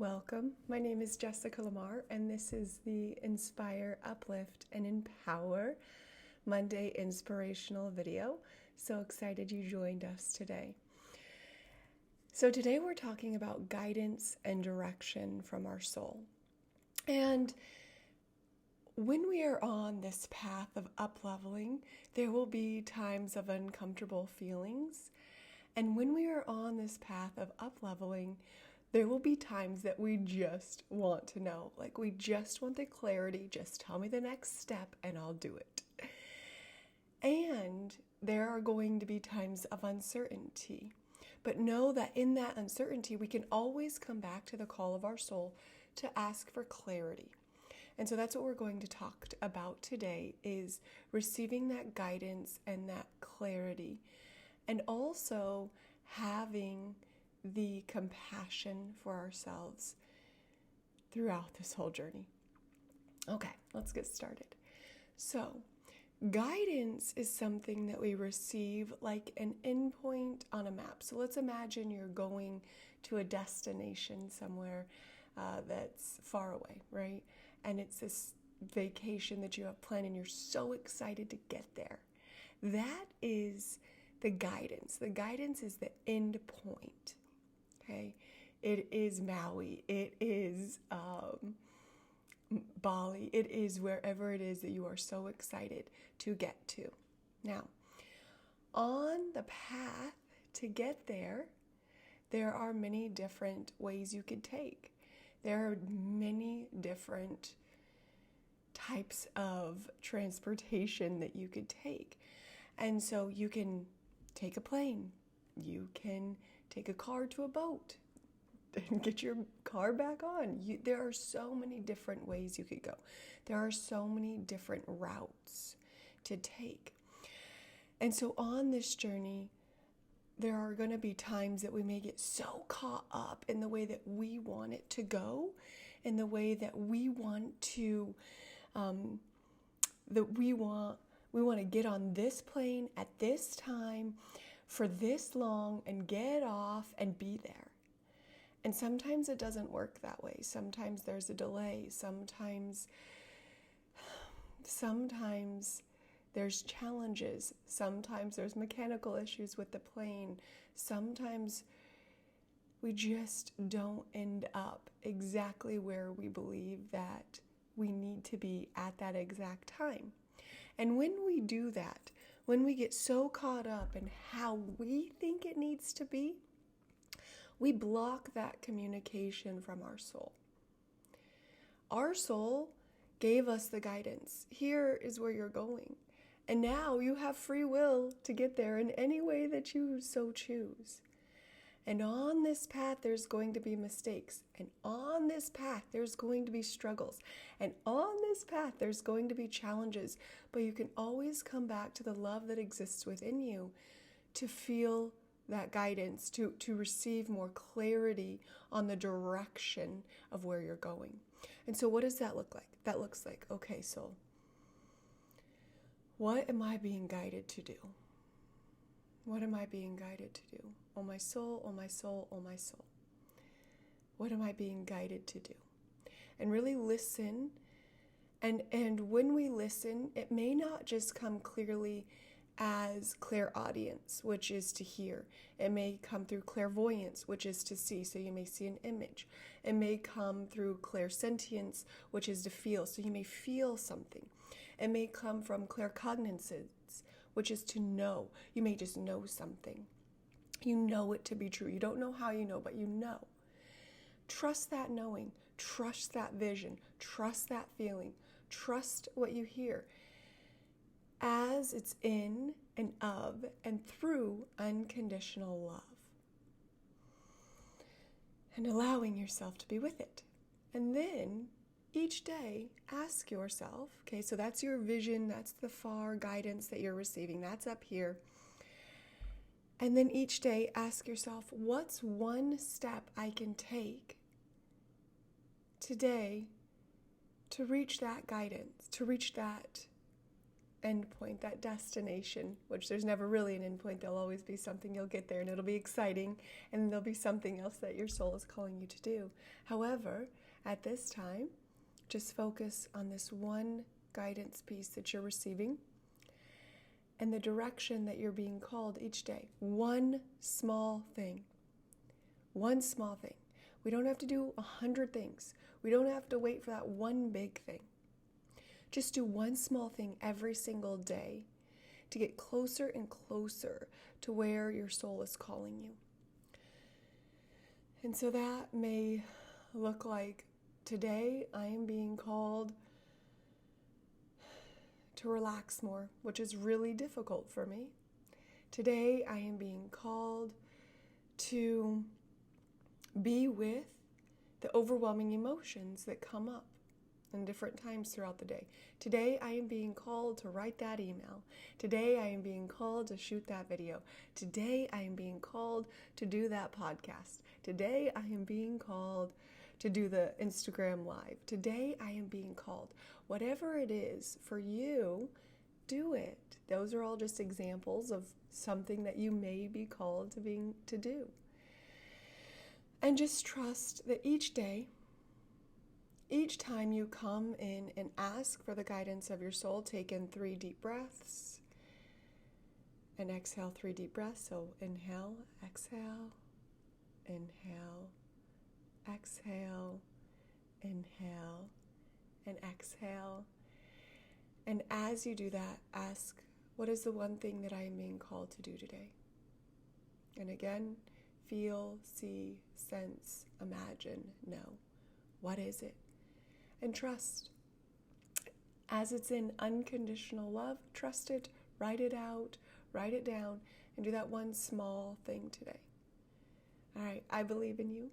Welcome. My name is Jessica LaMarre, and this is the Inspire, Uplift, and Empower Monday Inspirational video. So excited you joined us today. So today we're talking about guidance and direction from our soul. And when we are on this path of up-leveling, there will be times of uncomfortable feelings. And when we are on this path of up-leveling, there will be times that we just want to know, like we just want the clarity, just tell me the next step and I'll do it. And there are going to be times of uncertainty, but know that in that uncertainty, we can always come back to the call of our soul to ask for clarity. And so that's what we're going to talk about today, is receiving that guidance and that clarity, and also having the compassion for ourselves throughout this whole journey. Okay, let's get started. So, guidance is something that we receive like an endpoint on a map. So let's imagine you're going to a destination somewhere that's far away, right? And it's this vacation that you have planned and you're so excited to get there. That is the guidance. The guidance is the end point. Okay, it is Maui, it is Bali, it is wherever it is that you are so excited to get to. Now, on the path to get there, there are many different ways you could take. There are many different types of transportation that you could take. And so you can take a plane, you can take a car to a boat and get your car back on. There are so many different ways you could go. There are so many different routes to take. And so on this journey, there are going to be times that we may get so caught up in the way that we want it to go, in the way that we want to, we want to get on this plane at this time for this long and get off and be there. And sometimes it doesn't work that way. Sometimes there's a delay. Sometimes there's challenges. Sometimes there's mechanical issues with the plane. Sometimes we just don't end up exactly where we believe that we need to be at that exact time. And when we do that, when we get so caught up in how we think it needs to be, we block that communication from our soul. Our soul gave us the guidance. Here is where you're going. And now you have free will to get there in any way that you so choose. And on this path, there's going to be mistakes. And on this path, there's going to be struggles. And on this path, there's going to be challenges. But you can always come back to the love that exists within you to feel that guidance, to receive more clarity on the direction of where you're going. And so what does that look like? That looks like, okay, soul, what am I being guided to do? What am I being guided to do? Oh my soul, oh my soul, oh my soul. What am I being guided to do? And really listen. And when we listen, it may not just come clearly as clairaudience, which is to hear. It may come through clairvoyance, which is to see, so you may see an image. It may come through clairsentience, which is to feel, so you may feel something. It may come from claircognizance, which is to know. You may just know something. You know it to be true. You don't know how you know, but you know. Trust that knowing. Trust that vision. Trust that feeling. Trust what you hear, as it's in and of and through unconditional love. And allowing yourself to be with it. And then each day, ask yourself, okay, so that's your vision, that's the far guidance that you're receiving, that's up here. And then each day, ask yourself, what's one step I can take today to reach that guidance, to reach that endpoint, that destination, which there's never really an endpoint. There'll always be something. You'll get there and it'll be exciting, and there'll be something else that your soul is calling you to do. However, at this time, just focus on this one guidance piece that you're receiving and the direction that you're being called each day. One small thing. One small thing. We don't have to do 100 things. We don't have to wait for that one big thing. Just do one small thing every single day to get closer and closer to where your soul is calling you. And so that may look like, today I am being called to relax more, which is really difficult for me. Today I am being called to be with the overwhelming emotions that come up in different times throughout the day. Today I am being called to write that email. Today I am being called to shoot that video. Today I am being called to do that podcast. Today I am being called to do the Instagram live. Today I am being called. Whatever it is for you, do it. Those are all just examples of something that you may be called to do. And just trust that each day, each time you come in and ask for the guidance of your soul, take in 3 deep breaths and exhale 3 deep breaths. So inhale, exhale, inhale, exhale, inhale, and exhale. And as you do that, ask, what is the one thing that I am being called to do today? And again, feel, see, sense, imagine, know. What is it? And trust. As it's in unconditional love, trust it, write it out, write it down, and do that one small thing today. All right, I believe in you.